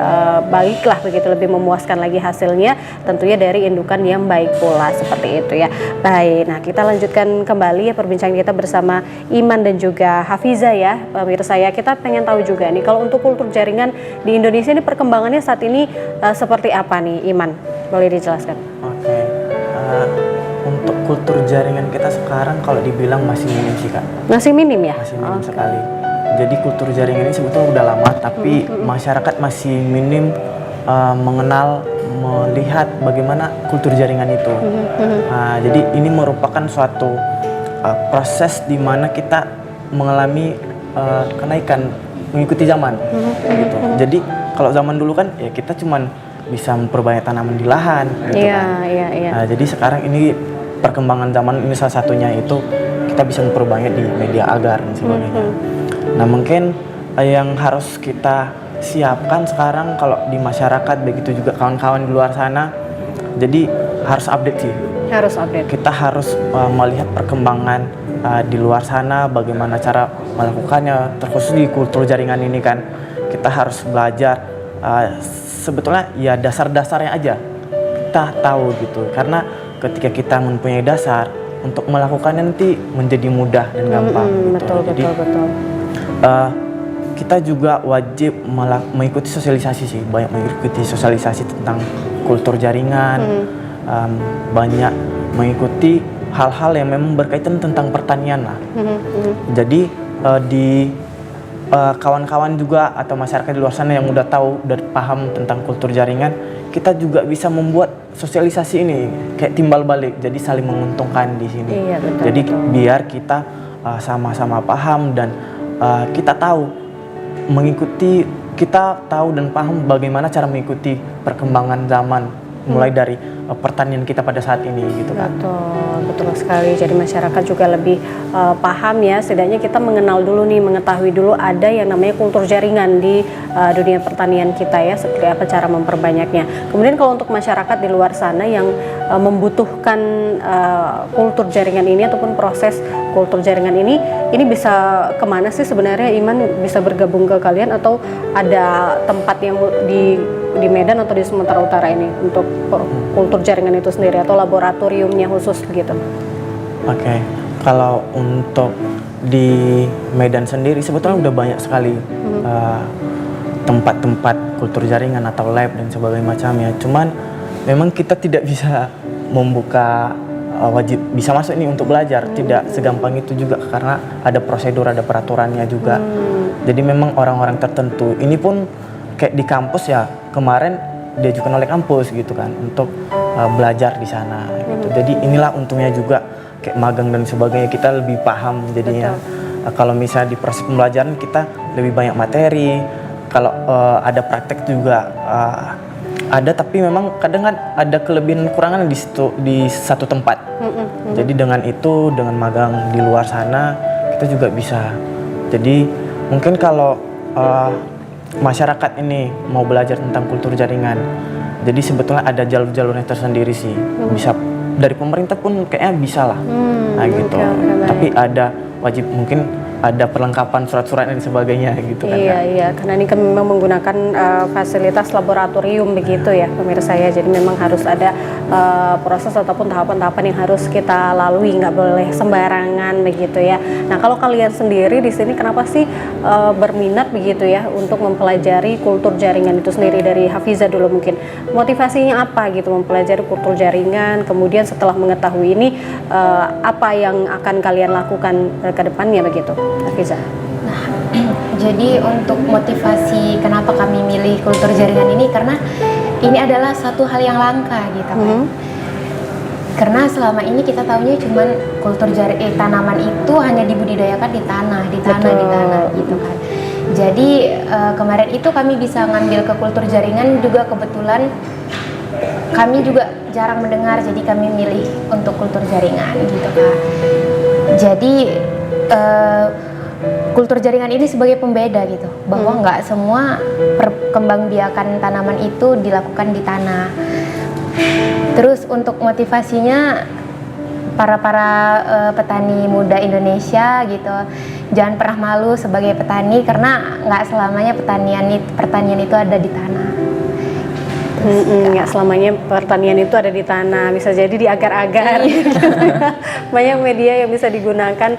baik lah begitu, lebih memuaskan lagi hasilnya tentunya dari indukan yang baik pula seperti itu ya. Baik, nah kita lanjutkan kembali ya perbincangan kita bersama Iman dan juga Hafiza ya pemirsa ya. Kita pengen tahu juga nih kalau untuk kultur jaringan di Indonesia ini perkembangannya saat ini seperti apa nih Iman? Boleh dijelaskan? Oke. Untuk kultur jaringan kita sekarang kalau dibilang masih minim sih Kak. Masih minim ya? Masih minim sekali. Jadi kultur jaringan ini sebetulnya udah lama, tapi masyarakat masih minim mengenal, melihat bagaimana kultur jaringan itu. Jadi ini merupakan suatu proses di mana kita mengalami kenaikan mengikuti zaman. Gitu. Jadi kalau zaman dulu kan ya kita cuman bisa memperbanyak tanaman di lahan gitu kan. Nah, jadi sekarang ini perkembangan zaman ini salah satunya itu kita bisa memperbanyak di media agar dan sebagainya. Nah mungkin yang harus kita siapkan sekarang kalau di masyarakat, begitu juga kawan-kawan di luar sana, jadi harus update sih. Harus update. Kita harus melihat perkembangan di luar sana, bagaimana cara melakukannya, terkhusus di kultur jaringan ini kan. Kita harus belajar sebetulnya ya dasar-dasarnya aja kita tahu gitu, karena ketika kita mempunyai dasar untuk melakukannya nanti menjadi mudah dan gampang gitu. Jadi kita juga wajib mengikuti sosialisasi sih, banyak mengikuti sosialisasi tentang kultur jaringan, banyak mengikuti hal-hal yang memang berkaitan tentang pertanian lah. Jadi di kawan-kawan juga atau masyarakat di luar sana yang udah tahu dan paham tentang kultur jaringan, kita juga bisa membuat sosialisasi ini kayak timbal balik, jadi saling menguntungkan di sini. Iya, betul, jadi betul. biar kita sama-sama paham dan kita tahu dan paham bagaimana cara mengikuti perkembangan zaman mulai dari pertanian kita pada saat ini gitu kan. Betul sekali. Jadi masyarakat juga lebih paham ya, setidaknya kita mengenal dulu nih, mengetahui dulu ada yang namanya kultur jaringan di dunia pertanian kita ya, seperti apa cara memperbanyaknya. Kemudian kalau untuk masyarakat di luar sana yang membutuhkan kultur jaringan ini ataupun proses kultur jaringan ini bisa kemana sih sebenarnya Iman, bisa bergabung ke kalian atau ada tempat yang di Medan atau di Sumatera Utara ini untuk kultur jaringan itu sendiri atau laboratoriumnya khusus begitu? Oke, kalau untuk di Medan sendiri sebetulnya udah banyak sekali tempat-tempat kultur jaringan atau lab dan sebagainya macamnya. Cuman memang kita tidak bisa membuka wajib bisa masuk ini untuk belajar, tidak segampang itu juga karena ada prosedur, ada peraturannya juga. Jadi memang orang-orang tertentu ini pun kayak di kampus ya, kemarin diajukan oleh kampus gitu kan untuk belajar di sana gitu. Jadi inilah untungnya juga kayak magang dan sebagainya, kita lebih paham jadinya. Kalau misalnya di proses pembelajaran kita lebih banyak materi, kalau ada praktek juga ada, tapi memang kadang kan ada kelebihan kekurangan di satu tempat. Jadi dengan itu, dengan magang di luar sana kita juga bisa. Jadi mungkin kalau masyarakat ini mau belajar tentang kultur jaringan, jadi sebetulnya ada jalur-jalurnya tersendiri sih. Bisa dari pemerintah pun kayaknya bisa lah, nah gitu. Tapi ada wajib, mungkin ada perlengkapan surat-surat dan sebagainya gitu kan. Iya, karena ini kan memang menggunakan fasilitas laboratorium begitu ya pemirsa ya. Jadi memang harus ada proses ataupun tahapan-tahapan yang harus kita lalui, nggak boleh sembarangan begitu ya. Nah kalau kalian sendiri di sini kenapa sih berminat begitu ya untuk mempelajari kultur jaringan itu sendiri? Dari Hafiza dulu mungkin, motivasinya apa gitu mempelajari kultur jaringan, kemudian setelah mengetahui ini apa yang akan kalian lakukan ke depannya begitu, Hafiza? Jadi untuk motivasi kenapa kami milih kultur jaringan ini, karena ini adalah satu hal yang langka gitu kan. Karena selama ini kita tahunya cuman kultur tanaman itu hanya dibudidayakan di tanah gitu kan. Jadi kemarin itu kami bisa ngambil ke kultur jaringan juga, kebetulan kami juga jarang mendengar, jadi kami milih untuk kultur jaringan gitu kan. Jadi kultur jaringan ini sebagai pembeda gitu, bahwa nggak semua perkembangbiakan tanaman itu dilakukan di tanah. Terus untuk motivasinya para petani muda Indonesia gitu, jangan pernah malu sebagai petani, karena nggak selamanya pertanian itu ada di tanah. Nggak selamanya pertanian itu ada di tanah, bisa jadi di agar-agar. Banyak media yang bisa digunakan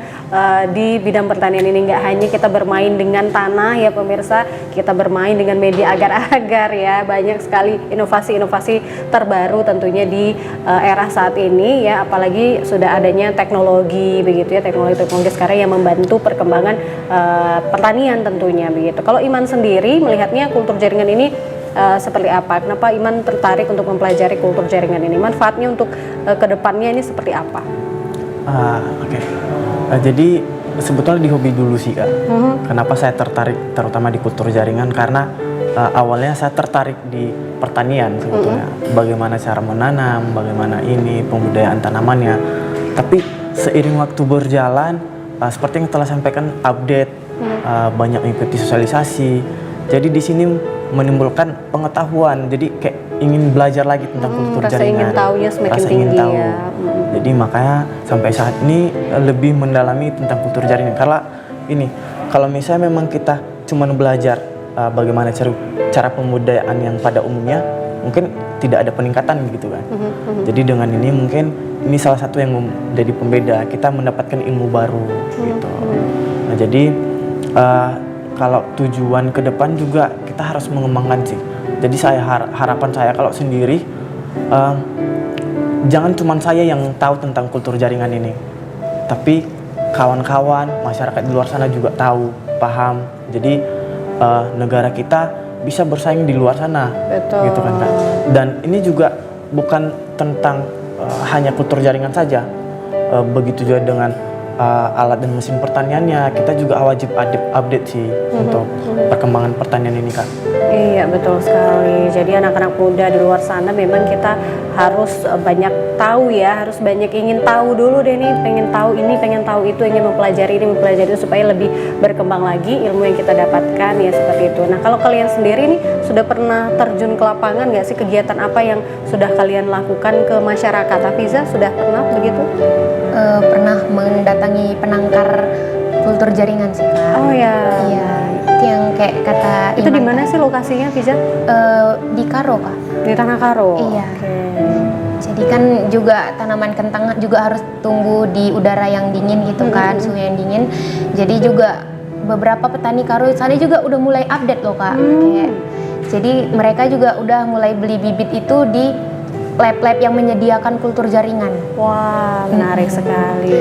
di bidang pertanian ini. Nggak hanya kita bermain dengan tanah ya pemirsa, kita bermain dengan media agar-agar ya. Banyak sekali inovasi-inovasi terbaru tentunya di era saat ini ya, apalagi sudah adanya teknologi begitu ya, teknologi sekarang yang membantu perkembangan pertanian tentunya begitu. Kalau Iman sendiri melihatnya kultur jaringan ini seperti apa? Kenapa Iman tertarik untuk mempelajari kultur jaringan ini? Manfaatnya untuk kedepannya ini seperti apa? Oke. Jadi sebetulnya di hobi dulu sih Kak. Kenapa saya tertarik terutama di kultur jaringan? Karena awalnya saya tertarik di pertanian sebetulnya. Bagaimana cara menanam, bagaimana ini pembudayaan tanamannya. Tapi seiring waktu berjalan, seperti yang telah sampaikan update, banyak mengikuti sosialisasi. Jadi di sini menimbulkan pengetahuan, jadi kayak ingin belajar lagi tentang kultur rasa jaringan. ingin tahunya semakin tinggi ya. Jadi makanya sampai saat ini lebih mendalami tentang kultur jaringan. Karena ini, kalau misalnya memang kita cuma belajar bagaimana cara pembudayaan yang pada umumnya, mungkin tidak ada peningkatan gitu kan. Jadi dengan ini mungkin ini salah satu yang menjadi pembeda, kita mendapatkan ilmu baru gitu. Nah jadi kalau tujuan ke depan juga kita harus mengembangkan sih. Jadi harapan saya kalau sendiri, jangan cuma saya yang tahu tentang kultur jaringan ini, tapi kawan-kawan masyarakat di luar sana juga tahu, paham. Jadi negara kita bisa bersaing di luar sana. Betul. Gitu kan Kak. Dan ini juga bukan tentang hanya kultur jaringan saja, begitu juga dengan alat dan mesin pertaniannya, kita juga wajib update sih untuk perkembangan pertanian ini Kak. Iya betul sekali. Jadi anak-anak muda di luar sana memang kita harus banyak tahu ya, harus banyak ingin tahu dulu deh nih, pengen tahu ini, pengen tahu itu, ingin mempelajari ini, mempelajari itu supaya lebih berkembang lagi ilmu yang kita dapatkan ya, seperti itu. Nah kalau kalian sendiri nih sudah pernah terjun ke lapangan nggak sih, kegiatan apa yang sudah kalian lakukan ke masyarakat? Hafiza sudah pernah begitu? Pernah mendatangi penangkar kultur jaringan sih Kak. Oh ya. Iya. seperti yang kayak kata Itu di Iman mana tadi. sih lokasinya, Fiza? Di Karo, Kak. Di Tanah Karo. Iya. Oke. Jadi kan juga tanaman kentang juga harus tumbuh di udara yang dingin gitu kan, suhu yang dingin. Jadi juga beberapa petani Karo sana juga udah mulai update loh, Kak. Kayak, jadi mereka juga udah mulai beli bibit itu di lab-lab yang menyediakan kultur jaringan. Wah, menarik sekali.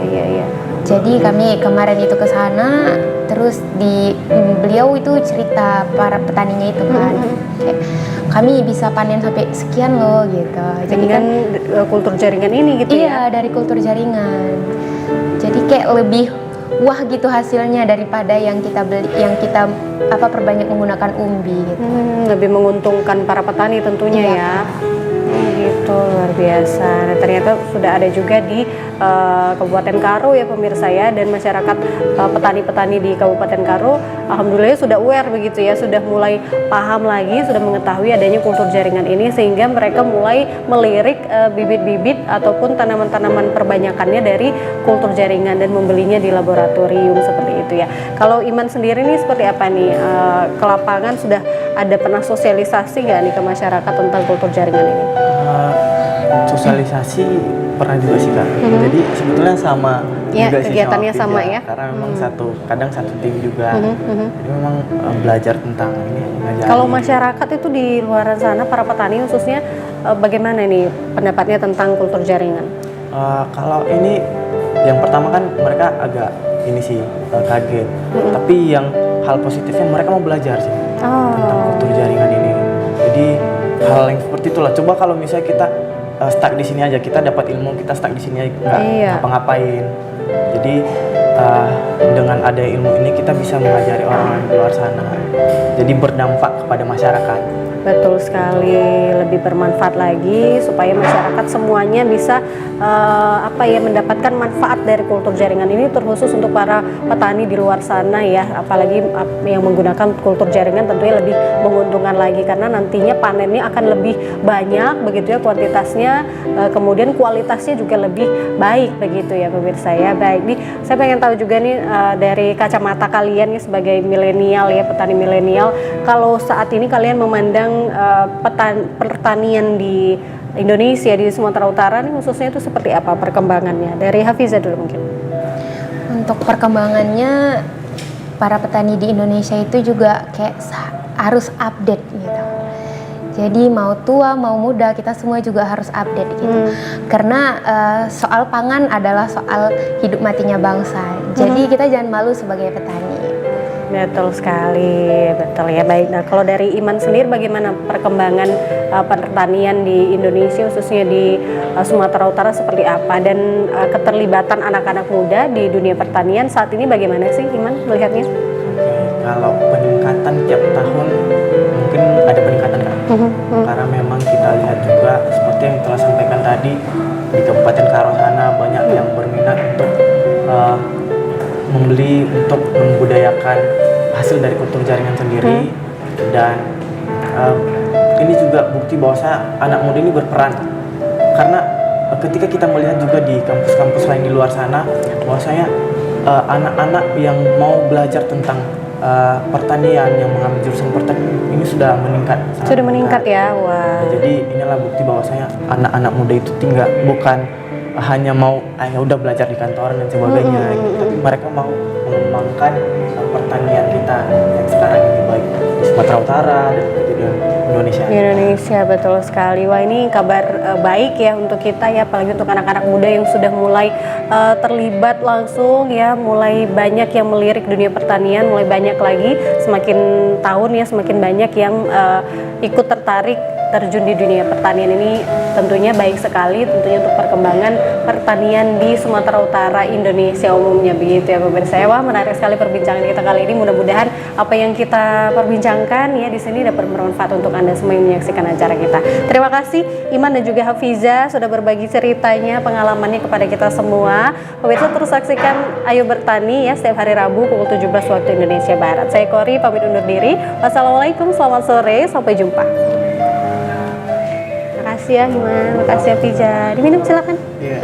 Iya, iya. Jadi kami kemarin itu ke sana, terus beliau itu cerita para petaninya itu kan, kayak, kami bisa panen sampai sekian loh gitu. Jadi Dengan kan kultur jaringan ini gitu ya. iya dari kultur jaringan. Jadi kayak lebih wah gitu hasilnya daripada yang kita beli, yang kita perbanyak menggunakan umbi gitu. Lebih menguntungkan para petani tentunya Iya, ya. Gitu, luar biasa. Nah, ternyata sudah ada juga di Kabupaten Karo ya pemirsa ya, dan masyarakat petani-petani di Kabupaten Karo alhamdulillah sudah aware begitu ya, sudah mulai paham lagi, sudah mengetahui adanya kultur jaringan ini, sehingga mereka mulai melirik bibit-bibit ataupun tanaman-tanaman perbanyakannya dari kultur jaringan dan membelinya di laboratorium seperti itu ya. Kalau Iman sendiri nih seperti apa nih, ke lapangan sudah ada pernah sosialisasi nggak nih ke masyarakat tentang kultur jaringan ini? Sosialisasi pernah juga sih Kak. Jadi sebetulnya sama Ya, juga sih kegiatannya sama Fija, ya. karena memang kadang satu tim juga. Jadi memang belajar tentang ini, ngajarin. Kalau masyarakat itu di luar sana, para petani khususnya, bagaimana nih pendapatnya tentang kultur jaringan? Kalau ini yang pertama kan mereka agak ini sih kaget. Tapi yang hal positifnya mereka mau belajar sih tentang kultur jaringan ini. Jadi hal yang seperti itulah. Coba kalau misalnya kita stuck di sini aja, kita dapat ilmu, kita stuck di sini aja nggak ngapa-ngapain. Jadi dengan ada ilmu ini kita bisa mengajari orang di luar sana. Jadi berdampak kepada masyarakat. Betul sekali, lebih bermanfaat lagi supaya masyarakat semuanya bisa mendapatkan manfaat dari kultur jaringan ini, terkhusus untuk para petani di luar sana ya, apalagi yang menggunakan kultur jaringan tentunya lebih menguntungkan lagi karena nantinya panennya akan lebih banyak begitu ya, kuantitasnya, kemudian kualitasnya juga lebih baik begitu ya pemirsa ya. Baik nih, saya pengen tahu juga nih dari kacamata kalian nih sebagai milenial ya, petani milenial, kalau saat ini kalian memandang pertanian di Indonesia, di Sumatera Utara nih khususnya itu seperti apa perkembangannya? Dari Hafiza dulu mungkin. Untuk perkembangannya para petani di Indonesia itu juga kayak harus update gitu. Jadi mau tua mau muda kita semua juga harus update gitu. Karena soal pangan adalah soal hidup matinya bangsa. Jadi kita jangan malu sebagai petani. Betul sekali, betul ya. Baik, nah kalau dari Iman sendiri bagaimana perkembangan pertanian di Indonesia khususnya di Sumatera Utara seperti apa, dan keterlibatan anak-anak muda di dunia pertanian saat ini bagaimana sih Iman melihatnya? Kalau peningkatan tiap tahun mungkin ada peningkatan kan? Karena memang kita lihat juga seperti yang telah sampaikan tadi di Kabupaten Karo sana banyak yang berminat untuk membeli untuk membudayakan hasil dari kultur jaringan sendiri. Dan ini juga bukti bahwa anak muda ini berperan, karena ketika kita melihat juga di kampus-kampus lain di luar sana bahwasanya anak-anak yang mau belajar tentang pertanian, yang mengambil jurusan pertanian ini sudah meningkat. Sudah meningkat ya, wah. Jadi inilah bukti bahwasanya anak-anak muda itu bukan hanya mau udah belajar di kantoran dan sebagainya, gitu. Tapi mereka mau mengembangkan pertanian kita yang sekarang ini baik di Sumatera Utara dan di Indonesia. Di Indonesia, betul sekali. Wah, ini kabar baik ya untuk kita ya, apalagi untuk anak-anak muda yang sudah mulai terlibat langsung ya, mulai banyak yang melirik dunia pertanian, mulai banyak lagi, semakin tahun ya semakin banyak yang ikut tertarik terjun di dunia pertanian ini. Tentunya baik sekali tentunya untuk perkembangan pertanian di Sumatera Utara Indonesia umumnya begitu ya pemirsa. Wah, menarik sekali perbincangan kita kali ini. Mudah-mudahan apa yang kita perbincangkan ya di sini dapat bermanfaat untuk Anda semua yang menyaksikan acara kita. Terima kasih Iman dan juga Hafiza sudah berbagi ceritanya, pengalamannya kepada kita semua. Pemirsa terus saksikan Ayo Bertani ya setiap hari Rabu pukul 17 waktu Indonesia Barat. Saya Kori pamit undur diri. Wassalamualaikum, selamat sore, sampai jumpa. Terima kasih ya Iman, terima kasih ya Hafiza. Diminum silakan. Iya.